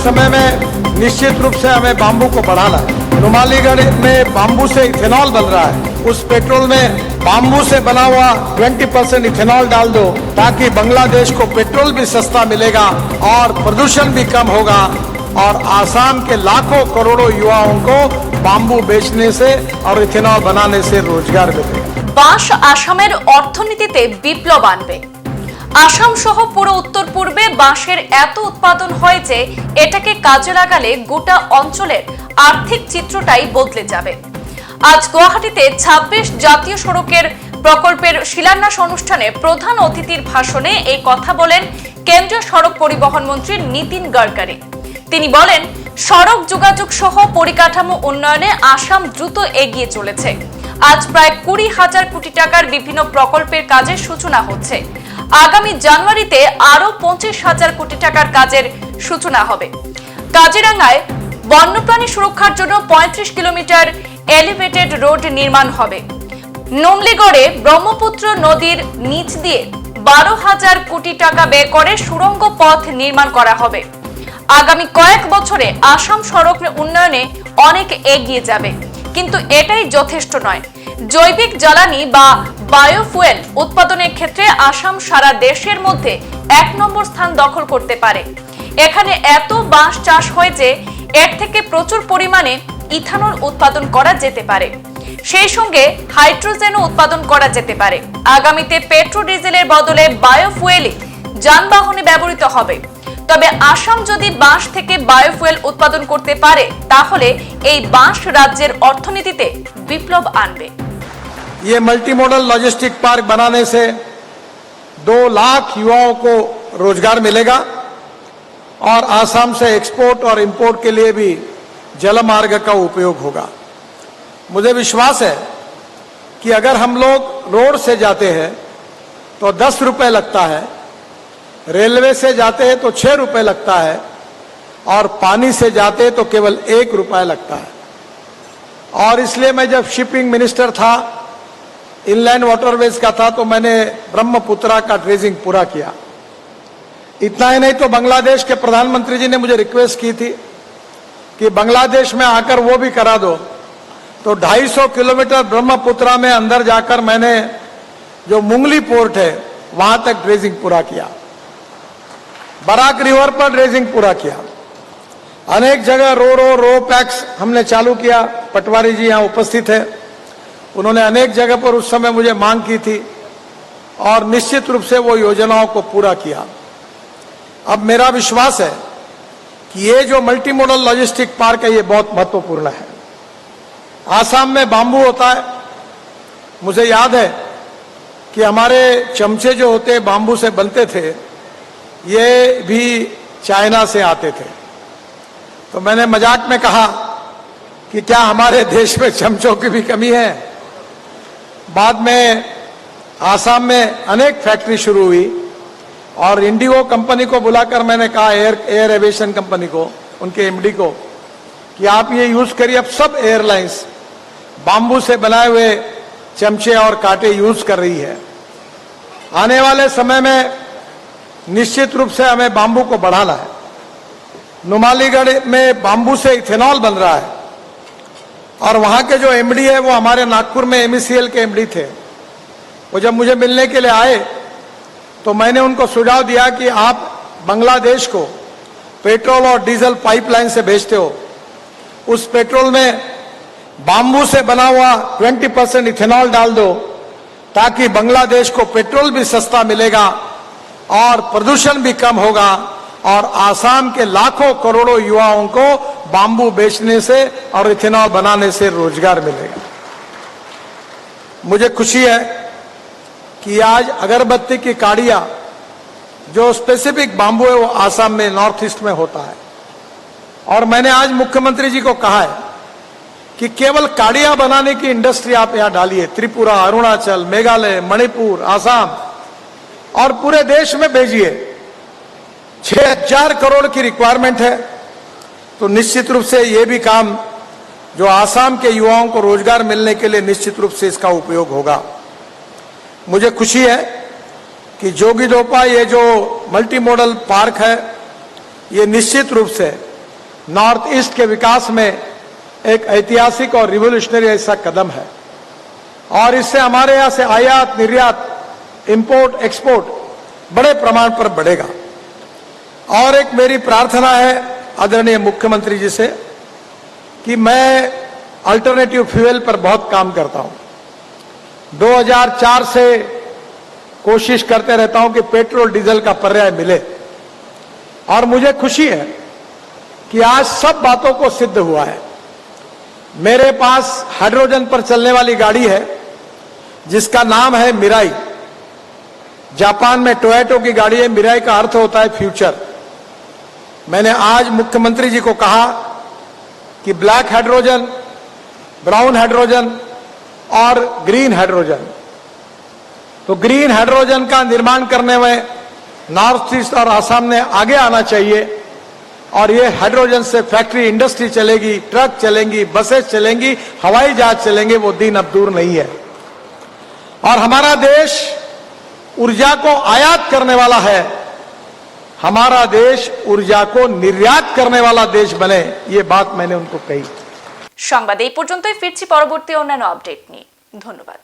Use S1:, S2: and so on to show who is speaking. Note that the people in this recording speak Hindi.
S1: समय में निश्चित रूप से हमें बाम्बू को बढ़ाना है। नुमालीगढ़ में बाम्बू से इथेनॉल बन रहा है, उस पेट्रोल में बाम्बू से बना हुआ 20% इथेनॉल डाल दो ताकि बांग्लादेश को पेट्रोल भी सस्ता मिलेगा और प्रदूषण भी कम होगा और आसाम के लाखों करोड़ों युवाओं को बाम्बू बेचने से और इथेनॉल बनाने से रोजगार मिलेगा।
S2: বাঁশ আসামের অর্থনীতিতে বিপ্লব আনবে। আসাম সহ পুরো উত্তর পূর্বে বাঁশের এত উৎপাদন হয় যে এটাকে কাজে লাগালে গোটা অঞ্চলের আর্থিক চিত্রটাই বদলে যাবে। আজ গুয়াহাটিতে ২৬ জাতীয় সড়কের প্রকল্পের শিলান্যাস অনুষ্ঠানে প্রধান অতিথির ভাষণে এই কথা বলেন কেন্দ্রীয় সড়ক পরিবহন মন্ত্রী নীতিন গডকারি। তিনি বলেন, সড়ক যোগাযোগ সহ পরিকাঠামো উন্নয়নে আসাম দ্রুত এগিয়ে চলেছে। আজ প্রায় ২০,০০০ কোটি টাকার বিভিন্ন প্রকল্পের কাজের সূচনা হচ্ছে। আগামী জানুয়ারিতে আরো ২৫,০০০ কোটি টাকার কাজের সূচনা হবে। কাজিরাঙ্গায় বন্যপ্রাণী সুরক্ষার জন্য ৩৫ কিলোমিটার এলিভেটেড রোড নির্মাণ হবে। নুমলিগড়ে ব্রহ্মপুত্র নদীর নিচ দিয়ে ১২,০০০ কোটি টাকা ব্যয় করে সুড়ঙ্গ পথ নির্মাণ করা হবে। আগামী কয়েক বছরে আসাম সড়ক উন্নয়নে অনেক এগিয়ে যাবে, কিন্তু এটাই যথেষ্ট নয়। জৈবিক জ্বালানি বা বায়োফুয়েল উৎপাদনের ক্ষেত্রে আসাম সারা দেশের মধ্যে ১ নম্বর স্থান দখল করতে পারে। এখানে এত বাঁশ চাষ হয় যে এর থেকে প্রচুর পরিমাণে ইথানল উৎপাদন করা যেতে পারে। সেই সঙ্গে হাইড্রোজেনও উৎপাদন করা যেতে পারে। আগামীতে পেট্রো ডিজেলের বদলে বায়োফুয়েলই যানবাহনে ব্যবহৃত হবে। তবে আসাম যদি বাঁশ থেকে বায়োফুয়েল উৎপাদন করতে পারে তাহলে এই বাঁশ রাজ্যের অর্থনীতিতে বিপ্লব আনবে।
S1: ये मल्टी मॉडल लॉजिस्टिक पार्क बनाने से 2 लाख युवाओं को रोजगार मिलेगा और आसाम से एक्सपोर्ट और इंपोर्ट के लिए भी जलमार्ग का उपयोग होगा। मुझे विश्वास है कि अगर हम लोग रोड से जाते हैं तो 10 रुपए लगता है, रेलवे से जाते हैं तो 6 रुपए लगता है और पानी से जाते हैं तो केवल 1 रुपया लगता है। और इसलिए मैं जब शिपिंग मिनिस्टर था, इनलैंड वाटरवेज का था, तो मैंने ब्रह्मपुत्रा का ड्रेजिंग पूरा किया। इतना ही नहीं तो बांग्लादेश के प्रधानमंत्री जी ने मुझे रिक्वेस्ट की थी कि बांग्लादेश में आकर वो भी करा दो, तो 250 किलोमीटर ब्रह्मपुत्रा में अंदर जाकर मैंने जो मुंगली पोर्ट है वहां तक ड्रेजिंग पूरा किया। बराक रिवर पर ड्रेजिंग पूरा किया। अनेक जगह रो पैक्स हमने चालू किया। पटवारी जी यहाँ उपस्थित है, उन्होंने अनेक जगह पर उस समय मुझे मांग की थी और निश्चित रूप से वो योजनाओं को पूरा किया। अब मेरा विश्वास है कि ये जो मल्टी मॉडल लॉजिस्टिक पार्क है ये बहुत महत्वपूर्ण है। आसाम में बाम्बू होता है। मुझे याद है कि हमारे चमचे जो होते बाम्बू से बनते थे ये भी चाइना से आते थे। तो मैंने मजाक में कहा कि क्या हमारे देश में चमचों की भी कमी है। बाद में आसाम में अनेक फैक्ट्री शुरू हुई और इंडिगो कंपनी को बुलाकर मैंने कहा, एयर एविएशन कंपनी को, उनके एमडी को, कि आप ये यूज करिए। अब सब एयरलाइंस बाम्बू से बनाए हुए चमचे और कांटे यूज कर रही है। आने वाले समय में निश्चित रूप से हमें बाम्बू को बढ़ाना है। नुमालीगढ़ में बाम्बू से इथेनॉल बन रहा है और वहां के जो एमडी है वो हमारे नागपुर में एमईसीएल के एमडी थे। वो जब मुझे मिलने के लिए आए तो मैंने उनको सुझाव दिया कि आप बांग्लादेश को पेट्रोल और डीजल पाइपलाइन से भेजते हो, उस पेट्रोल में बाम्बू से बना हुआ 20% इथेनॉल डाल दो ताकि बांग्लादेश को पेट्रोल भी सस्ता मिलेगा और प्रदूषण भी कम होगा और आसाम के लाखों करोड़ों युवाओं को बाम्बू बेचने से और इथेनॉल बनाने से रोजगार मिलेगा। मुझे खुशी है कि आज अगरबत्ती की काड़िया जो स्पेसिफिक बाम्बू है वो आसाम में नॉर्थ ईस्ट में होता है। और मैंने आज मुख्यमंत्री जी को कहा है कि केवल काड़िया बनाने की इंडस्ट्री आप यहां डालिए। त्रिपुरा, अरुणाचल, मेघालय, मणिपुर, आसाम और पूरे देश में भेजिए। 6,000 करोड़ की रिक्वायरमेंट है। तो निश्चित रूप से ये भी काम जो आसाम के युवाओं को रोजगार मिलने के लिए निश्चित रूप से इसका उपयोग होगा। मुझे खुशी है कि जोगीघोपा ये जो मल्टी मॉडल पार्क है ये निश्चित रूप से नॉर्थ ईस्ट के विकास में एक ऐतिहासिक और रिवोल्यूशनरी ऐसा कदम है और इससे हमारे यहां से आयात निर्यात इंपोर्ट एक्सपोर्ट बड़े प्रमाण पर बढ़ेगा। और एक मेरी प्रार्थना है आदरणीय मुख्यमंत्री जी से कि मैं अल्टरनेटिव फ्यूल पर बहुत काम करता हूं। 2004 से कोशिश करते रहता हूं कि पेट्रोल डीजल का पर्याय मिले और मुझे खुशी है कि आज सब बातों को सिद्ध हुआ है। मेरे पास हाइड्रोजन पर चलने वाली गाड़ी है जिसका नाम है मिराई। जापान में टोयोटा की गाड़ी है, मिराई का अर्थ होता है फ्यूचर। मैंने आज मुख्यमंत्री जी को कहा कि ब्लैक हाइड्रोजन, ब्राउन हाइड्रोजन और ग्रीन हाइड्रोजन, तो ग्रीन हाइड्रोजन का निर्माण करने में नॉर्थ ईस्ट और आसाम ने आगे आना चाहिए और ये हाइड्रोजन से फैक्ट्री इंडस्ट्री चलेगी, ट्रक चलेंगी, बसेस चलेंगी, हवाई जहाज चलेंगे, वो दिन अब दूर नहीं है। और हमारा देश ऊर्जा को आयात करने वाला है, हमारा देश ऊर्जा को निर्यात करने वाला देश बने, ये बात मैंने उनको कही।
S2: সংবাদ এই পর্যন্তই, ফিরছি পরবর্তী অন্যান্য আপডেট নিয়ে। ধন্যবাদ।